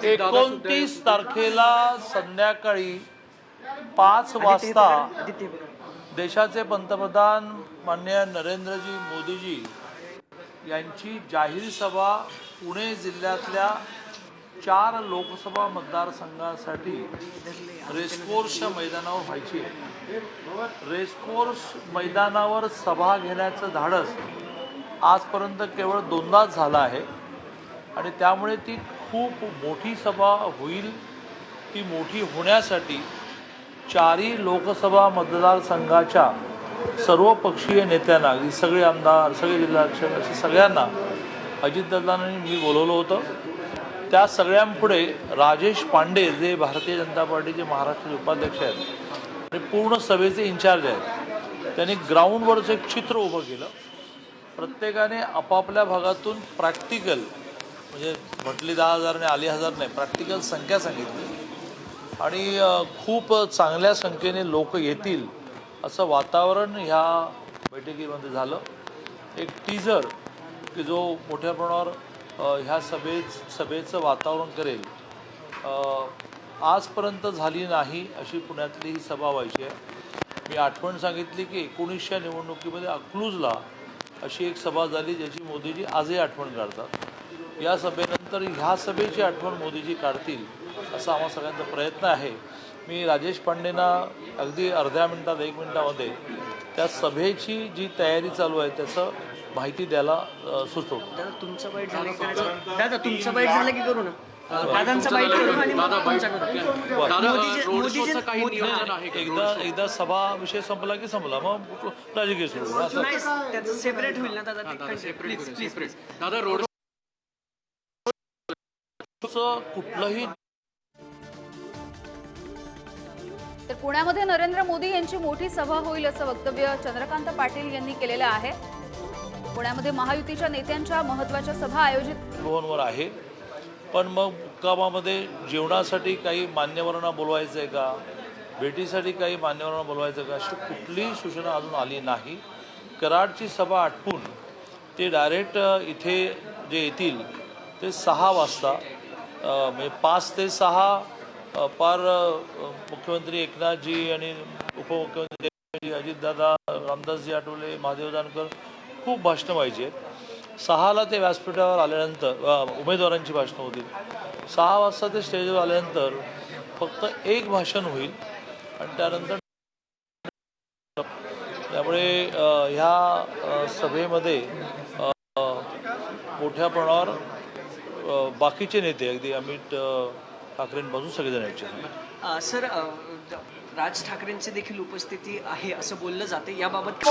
29 तारखेला संध्याकाळी 5 वाजता देशाचे पंतप्रधान माननीय नरेंद्रजी मोदीजी यांची जाहीर सभा पुणे जिल्ह्यातल्या 4 लोकसभा मतदारसंघासाठी रेसकोर्सच्या मैदानावर व्हायची आहे। रेसकोर्स मैदानावर सभा घेण्याचं धाडस आजपर्यंत केवळ 2दाच झालं आहे आणि त्यामुळे ती खूप मोठी सभा होईल। ती मोठी होण्यासाठी 4ही लोकसभा मतदारसंघाच्या सर्वपक्षीय नेत्यांना, सगळे आमदार, सगळे जिल्हाध्यक्ष असे सगळ्यांना अजितदादांनी मी बोलवलं होतं। त्या सगळ्यांपुढे राजेश पांडे जे भारतीय जनता पार्टीचे महाराष्ट्राचे उपाध्यक्ष आहेत आणि पूर्ण सभेचे इन्चार्ज आहेत, त्यांनी ग्राउंडवरचं एक चित्र उभं केलं। प्रत्येकाने आपापल्या भागातून प्रॅक्टिकल, म्हणजे म्हटली 10,000 आणि आली 1000 नाही, प्रॅक्टिकल संख्या सांगितली आणि खूप चांगल्या संख्येने लोक येतील असं वातावरण ह्या बैठकीमध्ये झालं। एक टीजर की जो मोठ्या प्रमाणावर ह्या सभेचं वातावरण करेल, आजपर्यंत झाली नाही अशी पुण्यातली ही सभा व्हायची आहे। मी आठवण सांगितली की 19च्या निवडणुकीमध्ये अकलूजला अशी एक सभा झाली ज्याची मोदीजी आजही आठवण काढतात। या सभेनंतर ह्या सभेची आठवण मोदीजी काढतील असा आम्हा सगळ्यांचा प्रयत्न आहे। मी राजेश पांडेंना अगदी अर्ध्या मिनिटात 1 मिनिटामध्ये त्या सभेची जी तयारी चालू आहे त्याचं माहिती द्यायला सुचवतो। दादा तुमचं बाईट झालं की दादा तुमचं बाईट झालं की करू ना, दादांचं बाईट करू आणि मग एकदा सभा विषय संपला की संपला, मग राजकीय सुरू त्याचं सेपरेट होईल ना दादा, प्लीज दादा रोड कुठलंही। तर पुण्यामध्ये नरेंद्र मोदी यांची मोठी सभा होईल असं वक्तव्य चंद्रकांत पाटील यांनी केलेलं आहे। पुण्यामध्ये महायुतीच्या नेत्यांच्या महत्त्वाच्या सभा आयोजित वर आहे, पण मग मुक्कामामध्ये जेवणासाठी काही मान्यवरांना बोलवायचं आहे का, भेटीसाठी काही मान्यवरांना बोलवायचं का, अशी कुठलीही सूचना अजून आली नाही। कराडची सभा आटपून ते डायरेक्ट इथे जे येतील ते 6 वाजता, म्हणजे 5 ते 6 पार मुख्यमंत्री एकनाथजी आणि उपमुख्यमंत्री अजितदादा, रामदासजी आठवले, महादेव जानकर खूप भाषणं व्हायची आहेत। 6ला ते व्यासपीठावर आल्यानंतर उमेदवारांची भाषणं होतील। 6 वाजता ते स्टेजवर आल्यानंतर फक्त एक भाषण होईल आणि त्यानंतर त्यामुळे ह्या सभेमध्ये मोठ्या प्रमाणावर बाकीचे नेते अगदी अमित ठाकरेंपासून सगळेजण यायचे। सर, राज ठाकरेंची देखील उपस्थिती आहे असं बोललं जाते, याबाबत